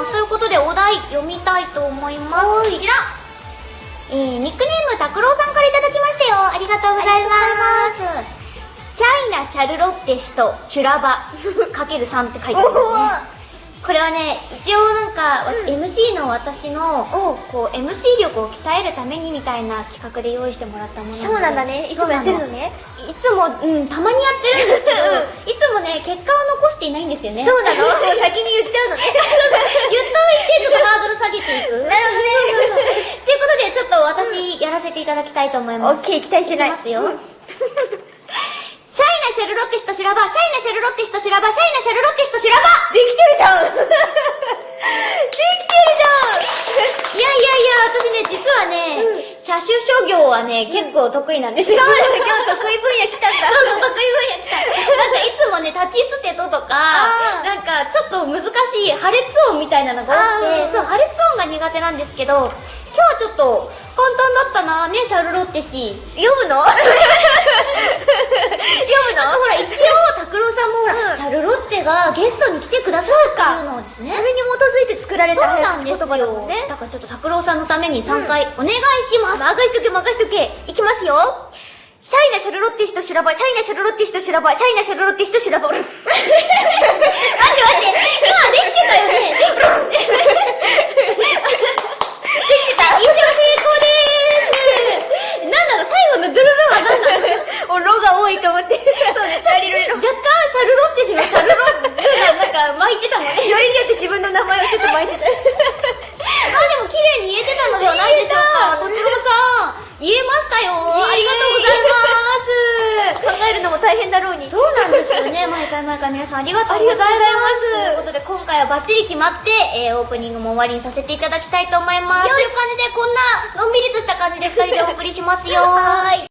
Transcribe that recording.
ます。ということでお題読みたいと思います。こちら、ニックネーム拓郎さんからいただきましたよ。ありがとうございます。シャイなシャルロッテ氏と修羅場かける3って書いてありますね。これはね、一応なんか、MC の私のこう MC 力を鍛えるためにみたいな企画で用意してもらったものなので。そうなんだね。いつもやってるのね。いつも、たまにやってるんですけどいつもね、結果を残していないんですよね。そうなの？もう先に言っちゃうのね。言っといて、ちょっとハードル下げていく。なるほどね。ということで、ちょっと私、やらせていただきたいと思います。オッケー、期待してない。いきますよ。シャイなシャルロッテ氏と修羅場、シャイなシャルロッテ氏と修羅場、シャイなシャルロッテ氏と修羅場。できてるじゃん。できてるじゃん。いやいやいや、私ね、実はね、車種諸行はね、結構得意なんですよ。そうだね、今日得意分野来たんだ。そうそう、得意分野来た。なんかいつもね、立ちつてととか、なんかちょっと難しい破裂音みたいなのが多くて、そう、破裂音が苦手なんですけど、今日はちょっと簡単だったなね、シャルロッテ氏。読むの？読むの？なんかほら、一応、拓郎さんもほら、シャルロッテがゲストに来てくださるっていうのをですね。それに基づいて作られたそうなんです言葉だもんよ。ね。だからちょっと拓郎さんのために3回お願いします。任しとけ任しとけ。いきますよ。シャイなシャルロッテ氏と修羅場、シャイなシャルロッテ氏と修羅場、シャイなシャルロッテ氏と修羅場。待って待って、今できてたよね。できてた。一応成功でーす。なんだろう、最後のドゥルルは何なの？お、ロが多いと思って。そうね、若干シャルロッテ氏のシャルロッテがなんか巻いてたもんね。よりによって自分の名前をちょっと巻いてた。まあでも綺麗に言えてたのではないでしょうか。拓郎さん、言えましたよ。ありがとうございます。考えるのも大変だろうに。そうなんですよね。毎回皆さんありがとうございます。ということで今回はバッチリ決まって、オープニングも終わりにさせていただきたいと思います。という感じでこんなのんびりとした感じで2人でお送りしますよ。はい。